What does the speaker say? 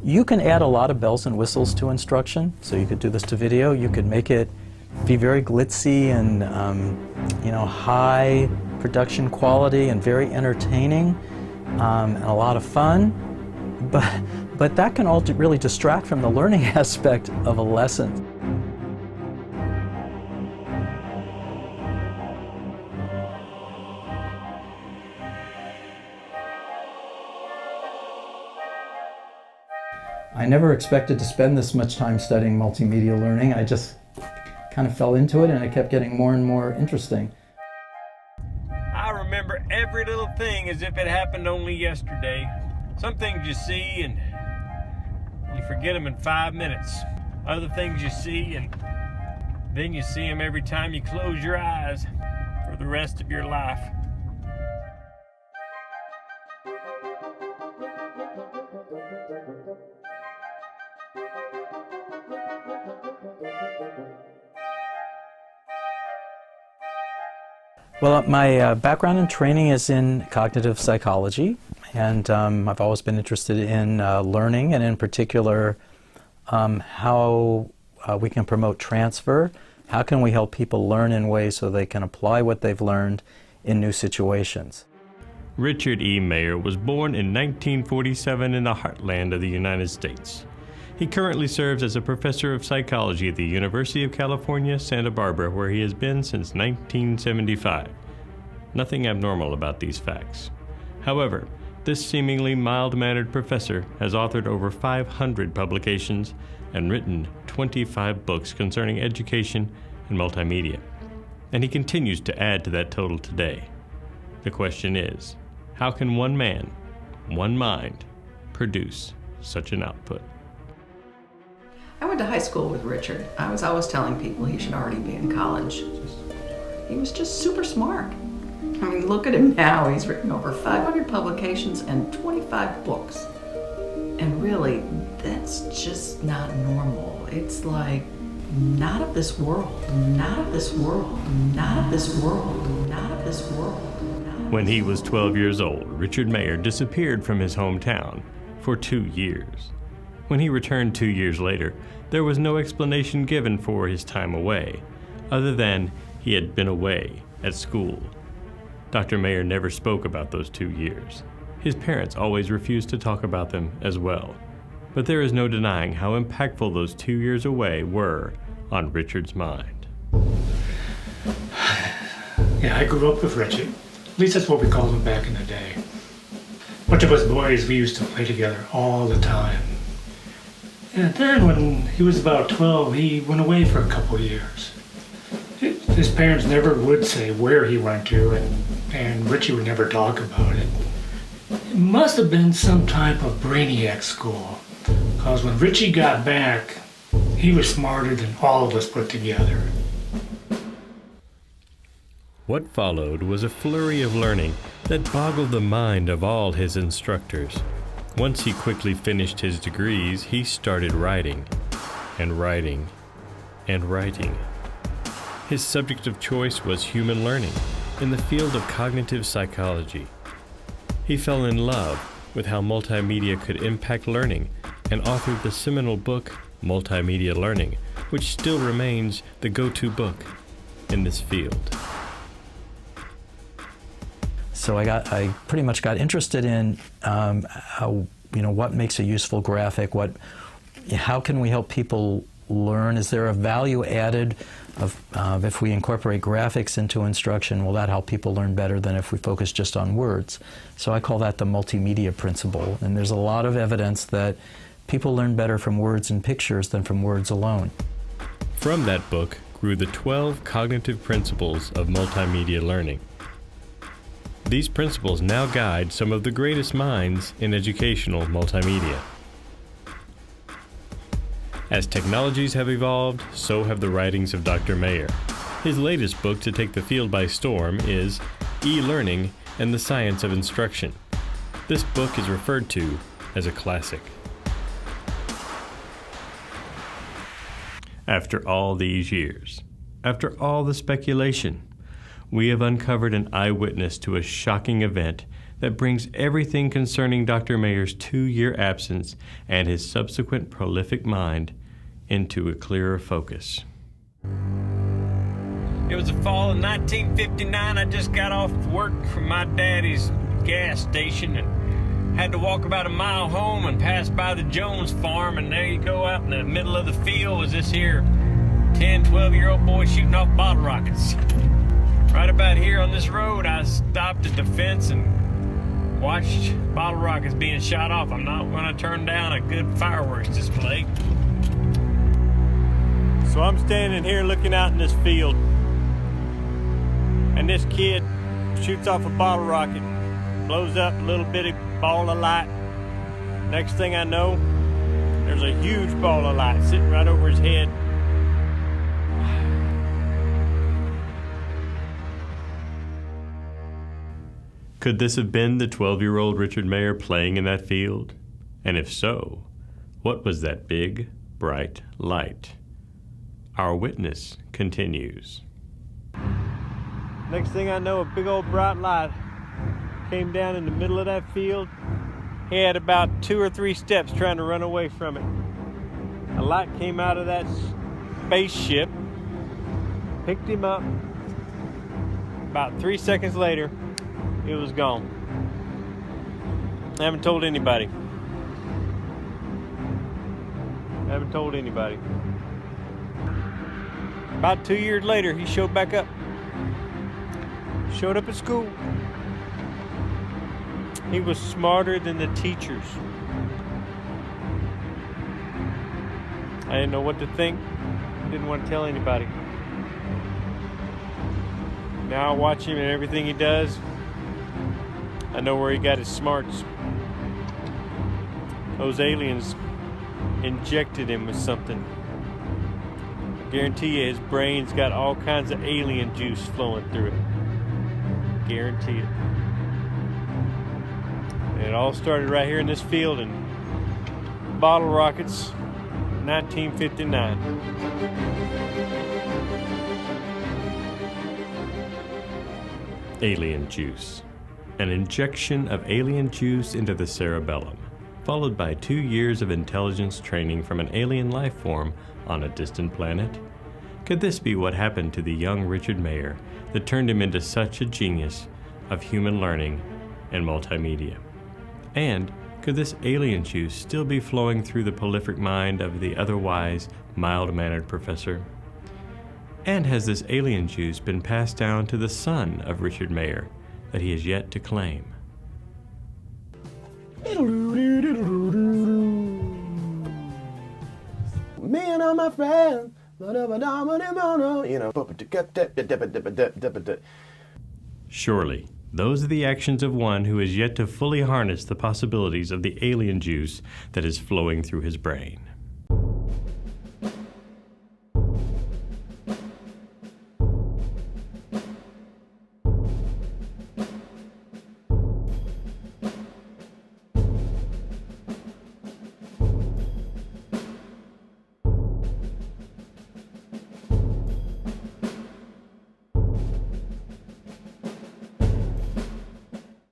You can add a lot of bells and whistles to instruction. So you could do this to video. You could make it be very glitzy and high production quality and very entertaining and a lot of fun. But that can all really distract from the learning aspect of a lesson. I never expected to spend this much time studying multimedia learning. I just kind of fell into it and it kept getting more and more interesting. I remember every little thing as if it happened only yesterday. Some things you see and you forget them in 5 minutes. Other things you see and then you see them every time you close your eyes for the rest of your life. Well, my background and training is in cognitive psychology, and I've always been interested in learning, and in particular how we can promote transfer. How can we help people learn in ways so they can apply what they've learned in new situations? Richard E. Mayer was born in 1947 in the heartland of the United States. He currently serves as a professor of psychology at the University of California, Santa Barbara, where he has been since 1975. Nothing abnormal about these facts. However, this seemingly mild-mannered professor has authored over 500 publications and written 25 books concerning education and multimedia. And he continues to add to that total today. The question is, how can one man, one mind, produce such an output? I went to high school with Richard. I was always telling people he should already be in college. He was just super smart. I mean, look at him now. He's written over 500 publications and 25 books. And really, that's just not normal. It's like, not of this world, not of this world, not of this world, not of this world. When he was 12 years old, Richard Mayer disappeared from his hometown for 2 years. When he returned 2 years later, there was no explanation given for his time away, other than he had been away at school. Dr. Mayer never spoke about those 2 years. His parents always refused to talk about them as well. But there is no denying how impactful those 2 years away were on Richard's mind. Yeah, I grew up with Richard. At least that's what we called him back in the day. A bunch of us boys, we used to play together all the time. And then when he was about 12, he went away for a couple of years. His parents never would say where he went to, and Richie would never talk about it. It must have been some type of brainiac school, because when Richie got back, he was smarter than all of us put together. What followed was a flurry of learning that boggled the mind of all his instructors. Once he quickly finished his degrees, he started writing, and writing, and writing. His subject of choice was human learning in the field of cognitive psychology. He fell in love with how multimedia could impact learning and authored the seminal book, Multimedia Learning, which still remains the go-to book in this field. So I pretty much got interested in what makes a useful graphic, how can we help people learn? Is there a value added of if we incorporate graphics into instruction? Will that help people learn better than if we focus just on words? So I call that the multimedia principle, and there's a lot of evidence that people learn better from words and pictures than from words alone. From that book grew the 12 cognitive principles of multimedia learning. These principles now guide some of the greatest minds in educational multimedia. As technologies have evolved, so have the writings of Dr. Mayer. His latest book to take the field by storm is E-Learning and the Science of Instruction. This book is referred to as a classic. After all these years, after all the speculation, we have uncovered an eyewitness to a shocking event that brings everything concerning Dr. Mayer's 2-year absence and his subsequent prolific mind into a clearer focus. It was the fall of 1959. I just got off work from my daddy's gas station and had to walk about a mile home and pass by the Jones farm, and there you go, out in the middle of the field was this here 10, 12-year-old boy shooting off bottle rockets. Right about here on this road, I stopped at the fence and watched bottle rockets being shot off. I'm not going to turn down a good fireworks display. So I'm standing here looking out in this field, and this kid shoots off a bottle rocket, blows up a little bitty ball of light. Next thing I know, there's a huge ball of light sitting right over his head. Could this have been the 12-year-old Richard Mayer playing in that field? And if so, what was that big, bright light? Our witness continues. Next thing I know, a big old bright light came down in the middle of that field. He had about 2 or 3 steps trying to run away from it. A light came out of that spaceship, picked him up. About 3 seconds later, it was gone. I haven't told anybody. About 2 years later, he showed back up. Showed up at school. He was smarter than the teachers. I didn't know what to think. Didn't want to tell anybody. Now I watch him and everything he does. I know where he got his smarts. Those aliens injected him with something. I guarantee you his brain's got all kinds of alien juice flowing through it. Guarantee it. And it all started right here in this field in bottle rockets, 1959. Alien juice. An injection of alien juice into the cerebellum, followed by 2 years of intelligence training from an alien life form on a distant planet? Could this be what happened to the young Richard Mayer that turned him into such a genius of human learning and multimedia? And could this alien juice still be flowing through the prolific mind of the otherwise mild-mannered professor? And has this alien juice been passed down to the son of Richard Mayer that he has yet to claim? Me and all my friends, you know. Surely, those are the actions of one who has yet to fully harness the possibilities of the alien juice that is flowing through his brain.